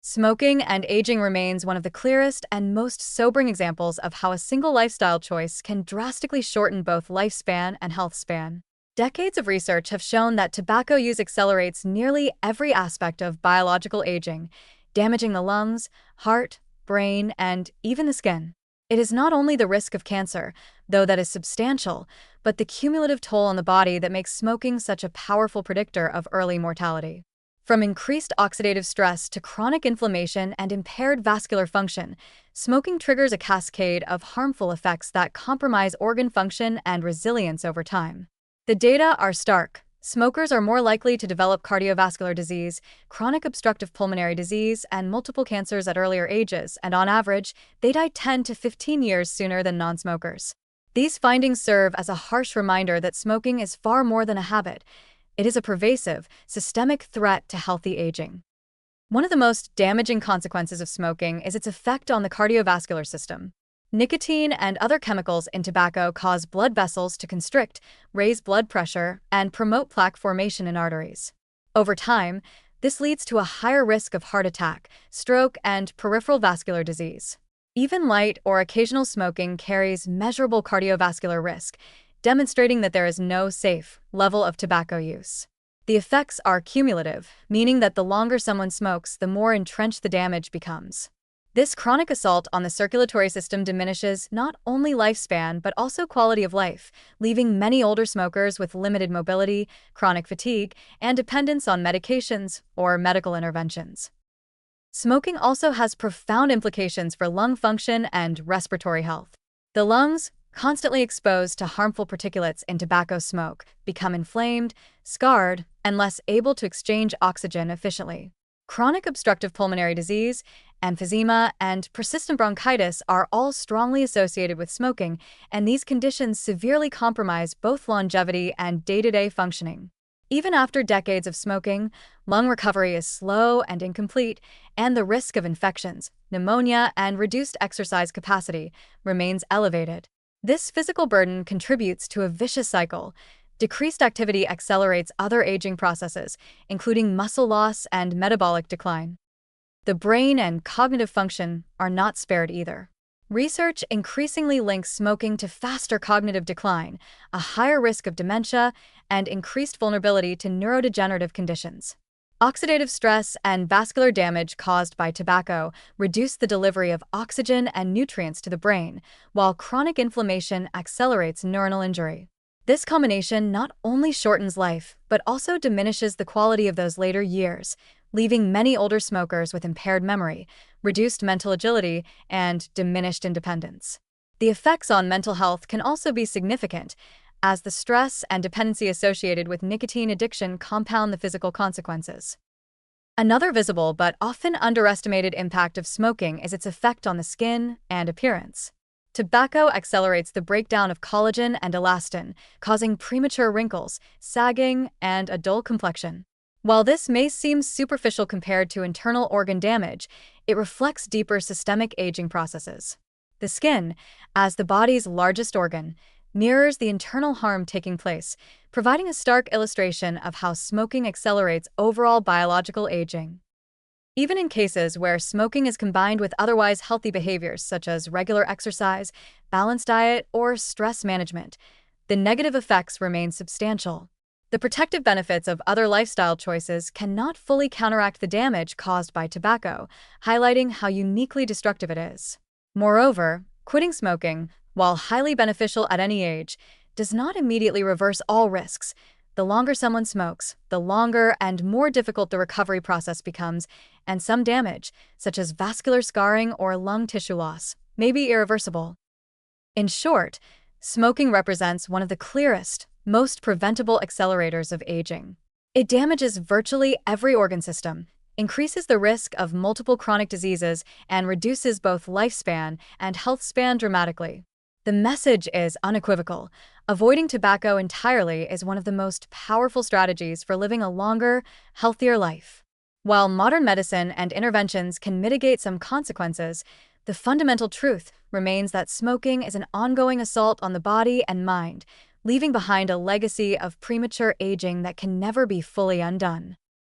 Smoking and aging remains one of the clearest and most sobering examples of how a single lifestyle choice can drastically shorten both lifespan and health span. Decades of research have shown that tobacco use accelerates nearly every aspect of biological aging, damaging the lungs, heart, brain, and even the skin. It is not only the risk of cancer, though that is substantial, but the cumulative toll on the body that makes smoking such a powerful predictor of early mortality. From increased oxidative stress to chronic inflammation and impaired vascular function, smoking triggers a cascade of harmful effects that compromise organ function and resilience over time. The data are stark. Smokers are more likely to develop cardiovascular disease, chronic obstructive pulmonary disease, and multiple cancers at earlier ages, and on average, they die 10 to 15 years sooner than non-smokers. These findings serve as a harsh reminder that smoking is far more than a habit. It is a pervasive, systemic threat to healthy aging. One of the most damaging consequences of smoking is its effect on the cardiovascular system. Nicotine and other chemicals in tobacco cause blood vessels to constrict, raise blood pressure, and promote plaque formation in arteries. Over time, this leads to a higher risk of heart attack, stroke, and peripheral vascular disease. Even light or occasional smoking carries measurable cardiovascular risk, demonstrating that there is no safe level of tobacco use. The effects are cumulative, meaning that the longer someone smokes, the more entrenched the damage becomes. This chronic assault on the circulatory system diminishes not only lifespan but also quality of life, leaving many older smokers with limited mobility, chronic fatigue, and dependence on medications or medical interventions. Smoking also has profound implications for lung function and respiratory health. The lungs, constantly exposed to harmful particulates in tobacco smoke, become inflamed, scarred, and less able to exchange oxygen efficiently. Chronic obstructive pulmonary disease, emphysema, and persistent bronchitis are all strongly associated with smoking, and these conditions severely compromise both longevity and day-to-day functioning. Even after decades of smoking, lung recovery is slow and incomplete, and the risk of infections, pneumonia, and reduced exercise capacity remains elevated. This physical burden contributes to a vicious cycle. Decreased activity accelerates other aging processes, including muscle loss and metabolic decline. The brain and cognitive function are not spared either. Research increasingly links smoking to faster cognitive decline, a higher risk of dementia, and increased vulnerability to neurodegenerative conditions. Oxidative stress and vascular damage caused by tobacco reduce the delivery of oxygen and nutrients to the brain, while chronic inflammation accelerates neuronal injury. This combination not only shortens life, but also diminishes the quality of those later years, leaving many older smokers with impaired memory, reduced mental agility, and diminished independence. The effects on mental health can also be significant, as the stress and dependency associated with nicotine addiction compound the physical consequences. Another visible but often underestimated impact of smoking is its effect on the skin and appearance. Tobacco accelerates the breakdown of collagen and elastin, causing premature wrinkles, sagging, and a dull complexion. While this may seem superficial compared to internal organ damage, it reflects deeper systemic aging processes. The skin, as the body's largest organ, mirrors the internal harm taking place, providing a stark illustration of how smoking accelerates overall biological aging. Even in cases where smoking is combined with otherwise healthy behaviors such as regular exercise, balanced diet, or stress management, the negative effects remain substantial. The protective benefits of other lifestyle choices cannot fully counteract the damage caused by tobacco, highlighting how uniquely destructive it is. Moreover, quitting smoking, while highly beneficial at any age, does not immediately reverse all risks. The longer someone smokes, the longer and more difficult the recovery process becomes, and some damage, such as vascular scarring or lung tissue loss, may be irreversible. In short, smoking represents one of the clearest, most preventable accelerators of aging. It damages virtually every organ system, increases the risk of multiple chronic diseases, and reduces both lifespan and health span dramatically. The message is unequivocal. Avoiding tobacco entirely is one of the most powerful strategies for living a longer, healthier life. While modern medicine and interventions can mitigate some consequences, the fundamental truth remains that smoking is an ongoing assault on the body and mind, leaving behind a legacy of premature aging that can never be fully undone.